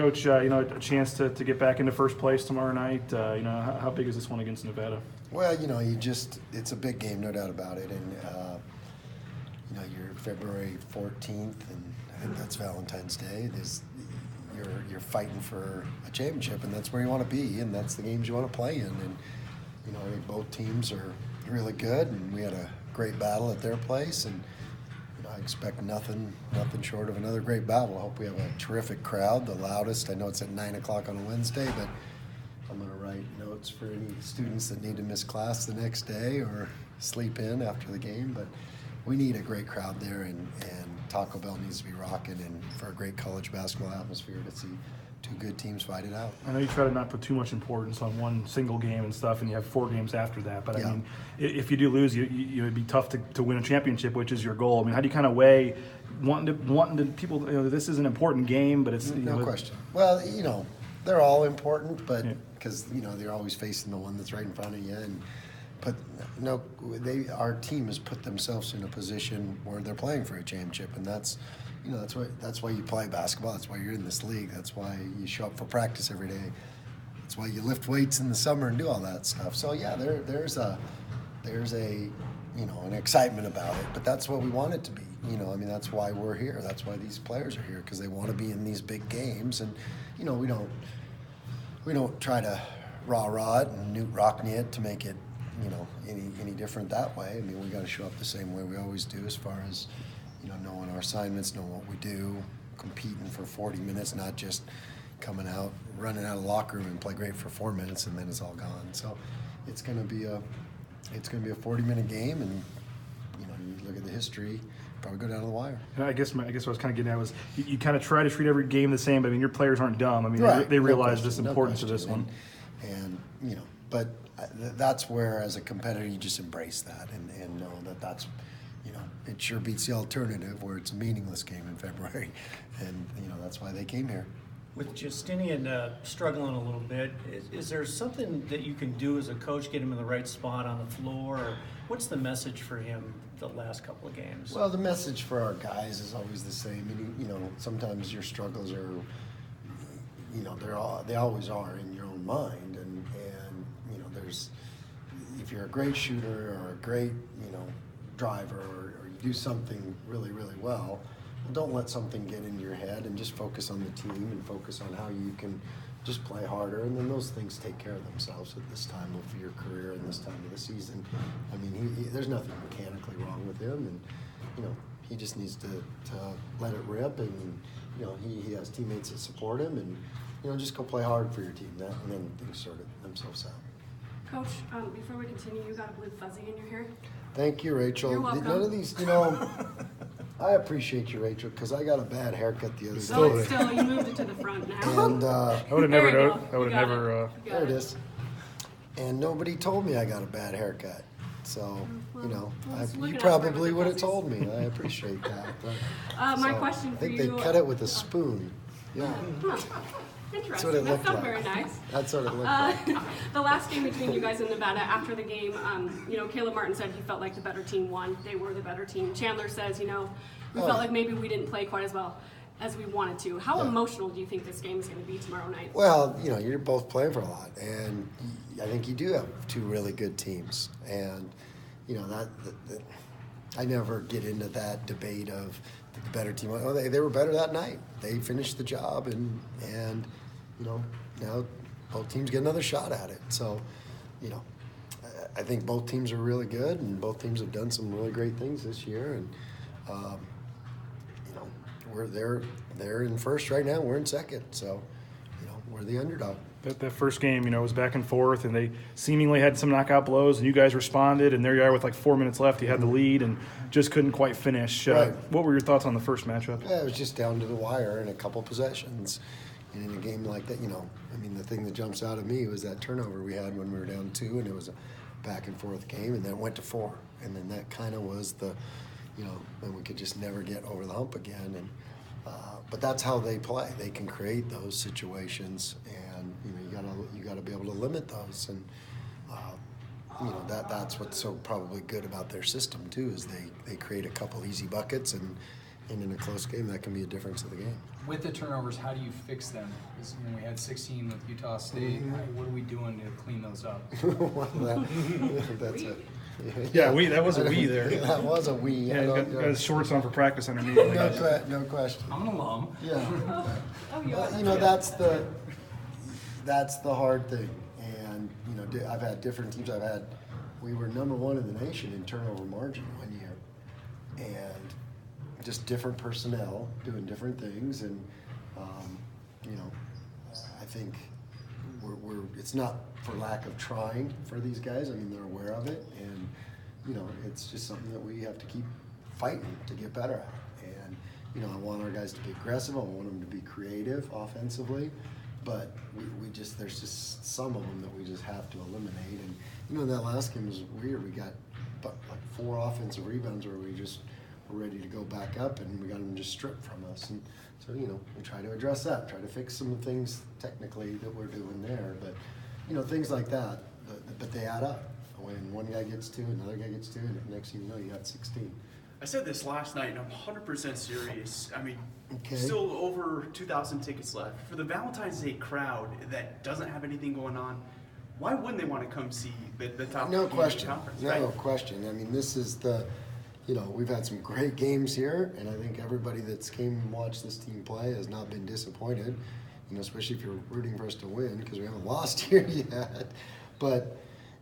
Coach, a chance to get back into first place tomorrow night. How big is this one against Nevada? Well, it's a big game, no doubt about it. And, you're February 14th, and I think that's Valentine's Day. You're fighting for a championship, and that's where you want to be, and that's the games you want to play in. And, I think both teams are really good, and we had a great battle at their place, and I expect nothing short of another great battle. I hope we have a terrific crowd, the loudest. I know it's at 9 o'clock on a Wednesday, but I'm going to write notes for any students that need to miss class the next day or sleep in after the game. But we need a great crowd there, and Taco Bell needs to be rocking, and for a great college basketball atmosphere to see two good teams fight it out. I know you try to not put too much importance on one single game and stuff, and you have 4 games after that. But, yeah. I mean, if you do lose, it'd be tough to win a championship, which is your goal. I mean, how do you kind of weigh wanting to people, this is an important game, but it's... No question. Well, they're all important, but because, they're always facing the one that's right in front of you. Our team has put themselves in a position where they're playing for a championship, and that's why you play basketball. That's why you're in this league. That's why you show up for practice every day. That's why you lift weights in the summer and do all that stuff. So yeah, there's an excitement about it, but that's what we want it to be. That's why we're here. That's why these players are here, because they want to be in these big games, and we don't try to rah it and Newt Rockney it to make it any different that way. I mean, we got to show up the same way we always do, as far as knowing our assignments, knowing what we do, competing for 40 minutes, not just coming out, running out of the locker room and play great for 4 minutes and then it's all gone. So it's going to be a 40-minute game, and you look at the history, probably go down to the wire. And I guess what I was kind of getting at was you kind of try to treat every game the same, but I mean, your players aren't dumb. I mean, right. they realize the importance of this one. And but that's where, as a competitor, you just embrace that and know that's, it sure beats the alternative where it's a meaningless game in February. And, that's why they came here. With Justinian struggling a little bit, is there something that you can do as a coach, get him in the right spot on the floor? Or what's the message for him the last couple of games? Well, the message for our guys is always the same. Sometimes your struggles are, they always are in your own mind. And there's, if you're a great shooter or a great, driver, or you do something really, really well, don't let something get in your head, and just focus on the team and focus on how you can just play harder, and then those things take care of themselves at this time of your career and this time of the season. I mean, there's nothing mechanically wrong with him, and he just needs to let it rip, and he has teammates that support him, and just go play hard for your team, and then things sort themselves out. Coach, before we continue, you got a blue fuzzy in your hair. Thank you, Rachel. You're welcome. None of these, I appreciate you, Rachel, because I got a bad haircut the other day. Still, you moved it to the front now. And I would have never There you known. go. I would have never. there it is. And nobody told me I got a bad haircut. So, Well, let's look you it up probably for would have fuzzies. told me. I appreciate that. My question I for think you. they cut it with a spoon. Yeah. Huh. Interesting. That's what it That looked felt like. very nice. That's what it looked like. The last game between you guys in Nevada, after the game, Caleb Martin said he felt like the better team won. They were the better team. Chandler says, we felt like maybe we didn't play quite as well as we wanted to. How emotional do you think this game is going to be tomorrow night? Well, you're both playing for a lot, and I think you do have two really good teams. And, I never get into that debate of the better team. Oh, they were better that night. They finished the job, and now both teams get another shot at it. So, I think both teams are really good, and both teams have done some really great things this year. And they're in first right now. We're in second. So, we're the underdog. That first game, was back and forth, and they seemingly had some knockout blows, and you guys responded, and there you are with like 4 minutes left. You had the lead and just couldn't quite finish. Right. What were your thoughts on the first matchup? Yeah, it was just down to the wire in a couple possessions. And in a game like that, the thing that jumps out at me was that turnover we had when we were down 2, and it was a back and forth game, and then it went to 4. And then that kind of was the, then we could just never get over the hump again. And but that's how they play. They can create those situations, and you gotta be able to limit those. And that's what's so probably good about their system too, is they create a couple easy buckets, and And in a close game, that can be a difference of the game. With the turnovers, how do you fix them? Because when we had 16 with Utah State, what are we doing to clean those up? Well, that's it. Yeah, that was a we there. That was a we. Yeah, got his shorts on for practice underneath. No question. I'm an alum. Yeah. Oh, you Well, are. you know, that's the hard thing. And, you know, I've had different teams. We were number 1 in the nation in turnover margin one year. And just different personnel doing different things. And, you know, I think it's not for lack of trying for these guys. I mean, they're aware of it. And, you know, it's just something that we have to keep fighting to get better at. And, you know, I want our guys to be aggressive. I want them to be creative offensively. But there's just some of them that we just have to eliminate. And, you know, that last game was weird. We got like 4 offensive rebounds where we just were ready to go back up, and we got them just stripped from us. And so, you know, we try to address that, try to fix some things technically that we're doing there. But, you know, things like that, but they add up. When one guy gets 2, another guy gets 2, and next thing you know, you got 16. I said this last night, and I'm 100% serious. I mean, Okay. still over 2,000 tickets left. For the Valentine's Day crowd that doesn't have anything going on, why wouldn't they want to come see the top No team in the question. conference, No right? question. I mean, this is you know, we've had some great games here, and I think everybody that's came and watched this team play has not been disappointed, you know, especially if you're rooting for us to win, because we haven't lost here yet. But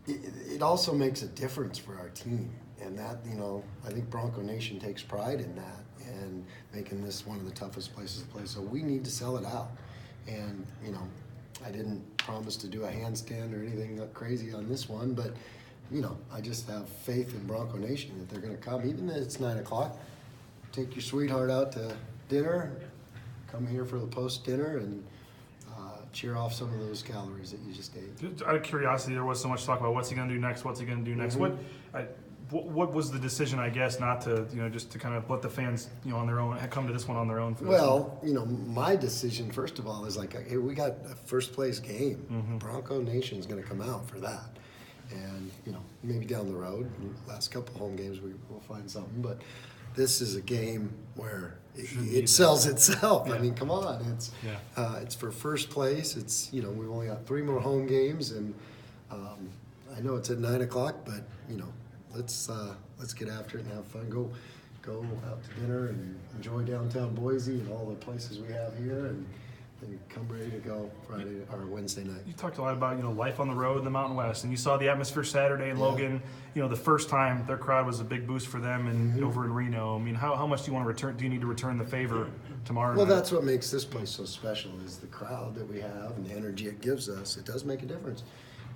it also makes a difference for our team. And that, you know, I think Bronco Nation takes pride in that and making this one of the toughest places to play. So we need to sell it out. And, you know, I didn't promise to do a handstand or anything crazy on this one, but, you know, I just have faith in Bronco Nation that they're going to come. Even though it's 9 o'clock, take your sweetheart out to dinner, come here for the post-dinner, and cheer off some of those calories that you just ate. Just out of curiosity, there was so much talk about what's he going to do next, what's he going to do next. What was the decision, I guess, not to, you know, just to kind of let the fans, you know, on their own, come to this one on their own? For this one? Well, you know, my decision, first of all, is like, hey, we got a first place game. Bronco Nation's going to come out for that. And, you know, maybe down the road, last couple home games, we'll find something. But this is a game where it sells itself. Yeah. I mean, come on. It's for first place. It's, you know, we've only got 3 more home games. And I know it's at 9 o'clock, but, you know, let's get after it and have fun. Go out to dinner and enjoy downtown Boise and all the places we have here, and come ready to go Friday or Wednesday night. You talked a lot about, you know, life on the road in the Mountain West, and you saw the atmosphere Saturday in Logan. You know, the first time their crowd was a big boost for them, and over in Reno. I mean, how much do you want to return? Do you need to return the favor tomorrow Well, night? that's what makes this place so special is the crowd that we have and the energy it gives us. It does make a difference.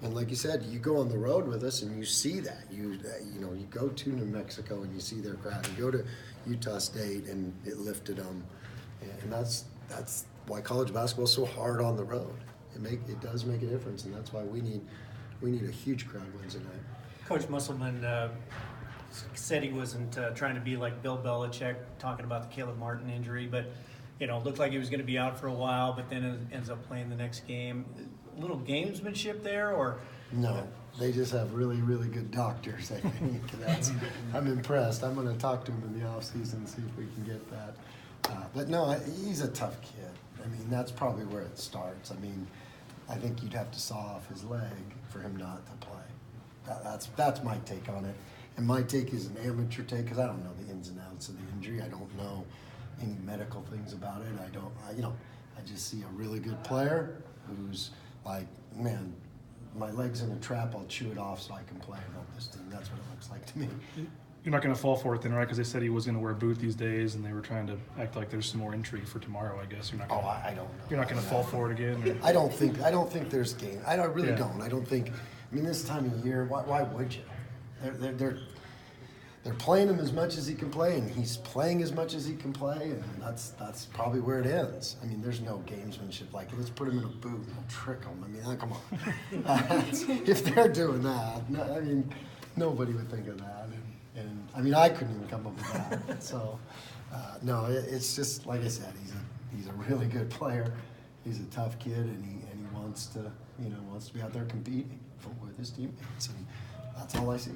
And like you said, you go on the road with us and you see that. You know, you go to New Mexico and you see their crowd. You go to Utah State and it lifted them. And that's why college basketball is so hard on the road. It does make a difference, and that's why we need a huge crowd Wednesday night. Coach Musselman said he wasn't trying to be like Bill Belichick, talking about the Caleb Martin injury, but, you know, looked like he was going to be out for a while, but then ends up playing the next game. A little gamesmanship there, or? No, they just have really, really good doctors, I think. I'm impressed. I'm going to talk to him in the offseason and see if we can get that. But no, he's a tough kid. I mean, that's probably where it starts. I mean, I think you'd have to saw off his leg for him not to play. That's my take on it. And my take is an amateur take because I don't know the ins and outs of the injury. I don't know any medical things about it. I just see a really good player who's like, man, my leg's in a trap. I'll chew it off so I can play and help this team. That's what it looks like to me. You're not going to fall for it then, right? Because they said he was going to wear a boot these days, and they were trying to act like there's some more intrigue for tomorrow. I guess you're not. I don't know. You're not going to fall for it again. Or? I don't think there's game. I really Yeah. don't. I don't think. I mean, this time of year, why would you? They're playing him as much as he can play, and he's playing as much as he can play, and that's probably where it ends. I mean, there's no gamesmanship like let's put him in a boot and we'll trick him. I mean, come on. If they're doing that, I mean, nobody would think of that. And I mean, I couldn't even come up with that. So, no, it's just like I said. He's a really good player. He's a tough kid, and he wants to be out there competing with his teammates, and that's all I see.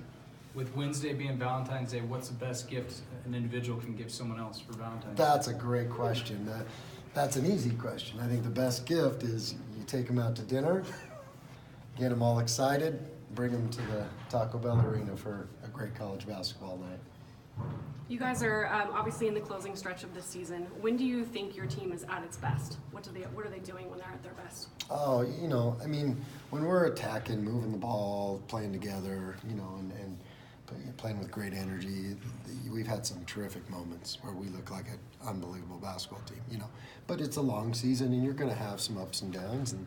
With Wednesday being Valentine's Day, what's the best gift an individual can give someone else for Valentine's Day? That's a great question. That's an easy question. I think the best gift is you take them out to dinner, get them all excited, bring them to the Taco Bell Arena for a great college basketball night. You guys are obviously in the closing stretch of this season. When do you think your team is at its best? What are they doing when they're at their best? Oh, I mean, when we're attacking, moving the ball, playing together, and playing with great energy, we've had some terrific moments where we look like an unbelievable basketball team, But it's a long season, and you're going to have some ups and downs, and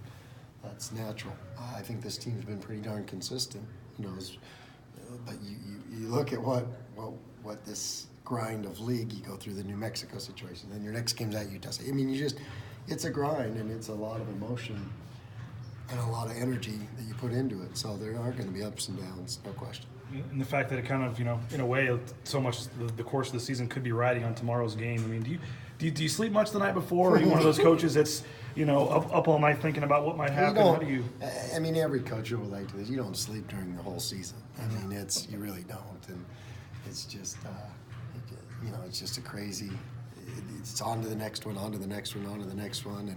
that's natural. I think this team's been pretty darn consistent, but you look at what this grind of league, you go through the New Mexico situation, then your next game's at Utah State. I mean, it's a grind, and it's a lot of emotion and a lot of energy that you put into it. So there are going to be ups and downs, no question. And the fact that it kind of, in a way, so much the course of the season could be riding on tomorrow's game. I mean, do you sleep much the night before? Or are you one of those coaches that's, up all night thinking about what might happen? How do you? I mean, every coach will relate to this. You don't sleep during the whole season. I mean, you really don't. And it's just, it's just a crazy, it's on to the next one, on to the next one, on to the next one.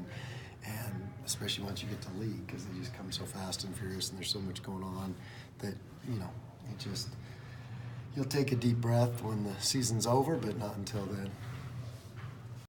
And especially once you get to league, because they just come so fast and furious and there's so much going on that, you'll take a deep breath when the season's over, but not until then.